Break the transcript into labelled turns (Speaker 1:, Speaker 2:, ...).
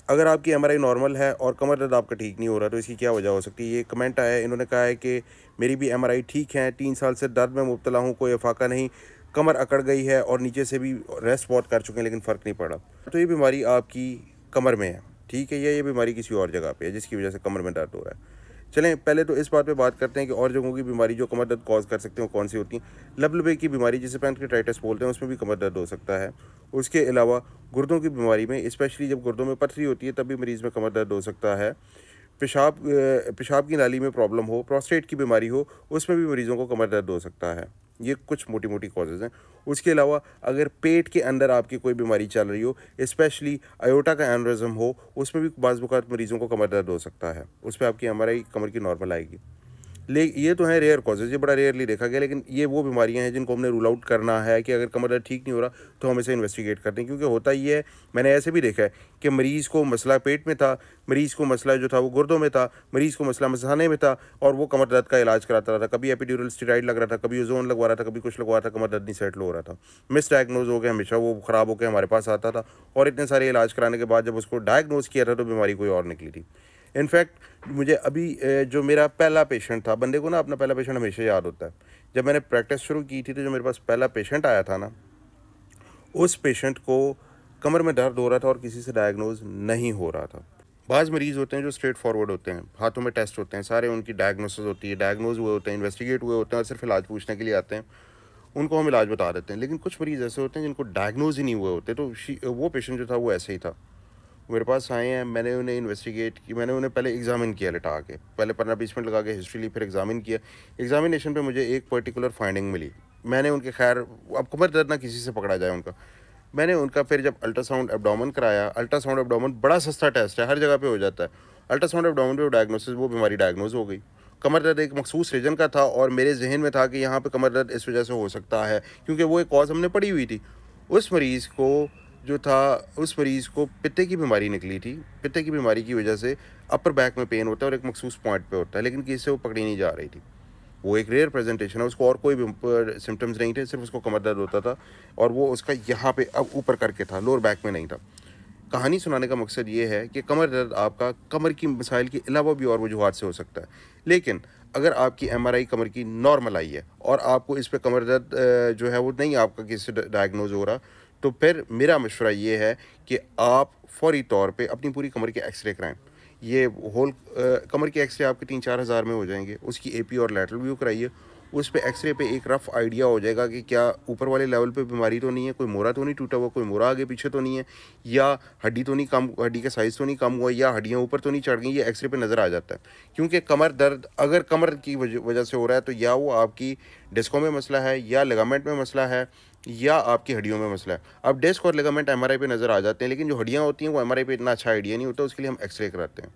Speaker 1: अगर आपकी MRI normal है और कमर दर्द आपका ठीक नहीं हो रहा तो इसकी क्या वजह हो सकती है। ये कमेंट आया है, इन्होंने कहा है कि मेरी भी एमआरआई ठीक है, 3 साल से दर्द में मुब्तला हूँ, कोई अफाका नहीं, कमर अकड़ गई है और नीचे से भी रेस्ट बहुत कर चुके हैं लेकिन फ़र्क नहीं पड़ा। तो ये बीमारी आपकी कमर में है, ठीक है, या ये बीमारी किसी और जगह पे है जिसकी वजह से कमर में दर्द हो रहा है। चलें पहले तो इस बात पे बात करते हैं कि और जगहों की बीमारी जो कमर दर्द कॉज कर सकते हैं वो कौन सी होती हैं। लबलबे की बीमारी जिसे पैंक्रियाटाइटिस बोलते हैं उसमें भी कमर दर्द हो सकता है। उसके अलावा गुर्दों की बीमारी में, स्पेशली जब गुर्दों में पथरी होती है तब भी मरीज़ में कमर दर्द हो सकता है। पेशाब की नाली में प्रॉब्लम हो, प्रोस्टेट की बीमारी हो, उसमें भी मरीज़ों को कमर दर्द हो सकता है। ये कुछ मोटी मोटी कॉजेज़ हैं। उसके अलावा अगर पेट के अंदर आपकी कोई बीमारी चल रही हो, स्पेशली अयोटा का एनेरिज्म हो, उसमें भी बाज़ वक़्त मरीज़ों को कमर दर्द हो सकता है। उस पे आपकी एमआरआई कमर की नॉर्मल आएगी। ये तो हैं रेयर कॉजेज़, ये बड़ा रेयरली देखा गया, लेकिन ये वो बीमारियां हैं जिनको हमने रूल आउट करना है कि अगर कमर दर्द ठीक नहीं हो रहा तो हम इसे इन्वेस्टिगेट करते हैं। क्योंकि होता ये है, मैंने ऐसे भी देखा है कि मरीज़ को मसला पेट में था, मरीज़ को मसला जो था वो गुर्दों में था, मरीज़ को मसला मसाने में था और वो कमर दर्द का इलाज कराता रहा था। कभी एपिड्यूरल स्टेरॉइड लग रहा था, कभी ओज़ोन लगवा रहा था, कभी कुछ लगवा रहा था, कमर दर्द नहीं सेटल हो रहा था। मिस डायग्नोज हो गया, हमेशा वो ख़राब होकर हमारे पास आता था और इतने सारे इलाज कराने के बाद जब उसको डायग्नोज किया था तो बीमारी कोई और निकली थी। इनफैक्ट मुझे अभी जो मेरा पहला पेशेंट था, बंदे को ना अपना पहला पेशेंट हमेशा याद होता है। जब मैंने प्रैक्टिस शुरू की थी तो जो मेरे पास पहला पेशेंट आया था ना, उस पेशेंट को कमर में दर्द हो रहा था और किसी से डायग्नोज नहीं हो रहा था। बाज़ मरीज़ होते हैं जो स्ट्रेट फॉरवर्ड होते हैं, हाथों में टेस्ट होते हैं, सारे उनकी डायग्नोसिस होती है, डायग्नोज हुए होते हैं, इन्वेस्टिगेट हुए होते हैं और सिर्फ इलाज पूछने के लिए आते हैं, उनको हम इलाज बता देते हैं। लेकिन कुछ मरीज़ ऐसे होते हैं जिनको डायग्नोज ही नहीं हुए होते। तो वो पेशेंट जो था वो ऐसे ही था। मेरे पास आए हैं, मैंने उन्हें इन्वेस्टिगेट की, मैंने उन्हें पहले एग्ज़ामिन किया लिटा के, पहले 15-20 मिनट लगा के हिस्ट्री ली, फिर एग्ज़ामिन किया। एग्ज़ामिनेशन पे मुझे एक पर्टिकुलर फाइंडिंग मिली। मैंने उनके खैर, अब कमर दर्द ना किसी से पकड़ा जाए उनका, मैंने उनका फिर जब अल्ट्रासाउंड एब्डोमेन कराया, अल्ट्रासाउंड एब्डोमेन बड़ा सस्ता टेस्ट है, हर जगह पे हो जाता है। अल्ट्रासाउंड एब्डोमेन पे डायग्नोसिस, वो बीमारी डायग्नोज हो गई। कमर दर्द एक मखसूस रीजन का था और मेरे जहन में था कि यहाँ पे कमर दर्द इस वजह से हो सकता है, क्योंकि वो एक कॉज हमने पड़ी हुई थी। उस मरीज़ को जो था, उस मरीज़ को पित्ते की बीमारी निकली थी। पित्ते की बीमारी की वजह से अपर बैक में पेन होता है और एक मखसूस पॉइंट पे होता है, लेकिन किसी से वो पकड़ी नहीं जा रही थी। वो एक रेयर प्रेजेंटेशन है, उसको और कोई भी सिम्टम्स नहीं थे, सिर्फ उसको कमर दर्द होता था और वो उसका यहाँ पे अब ऊपर करके था, लोअर बैक में नहीं था। कहानी सुनाने का मकसद ये है कि कमर दर्द आपका कमर की मसाइल के अलावा भी और वजूहात से हो सकता है। लेकिन अगर आपकी एमआरआई कमर की नॉर्मल आई है और आपको इस पे कमर दर्द जो है वो नहीं आपका किसी से डायग्नोज हो रहा, तो फिर मेरा मशवरा ये है कि आप फौरी तौर पे अपनी पूरी कमर के एक्सरे कराएं। ये होल कमर के एक्सरे आपके 3-4 हज़ार में हो जाएंगे। उसकी एपी और लैटरल व्यू कराइए। उस पे एक्सरे पे एक रफ़ आइडिया हो जाएगा कि क्या ऊपर वाले लेवल पे बीमारी तो नहीं है, कोई मोरा तो नहीं टूटा हुआ, कोई मोरा आगे पीछे तो नहीं है, या हड्डी तो नहीं कम, हड्डी का साइज़ तो नहीं कम हुआ, या हड्डियाँ ऊपर तो नहीं चढ़ गई। ये एक्सरे पे नज़र आ जाता है। क्योंकि कमर दर्द अगर कमर की वजह से हो रहा है तो या वो आपकी डिस्कों में मसला है, या लिगामेंट में मसला है, या आपकी हड्डियों में मसला है। अब डिस्क और लिगामेंट एमआरआई पे नज़र आ जाते हैं, लेकिन जो हड्डियाँ होती हैं वो एमआरआई पे इतना अच्छा आइडिया नहीं होता, उसके लिए हम एक्सरे कराते हैं।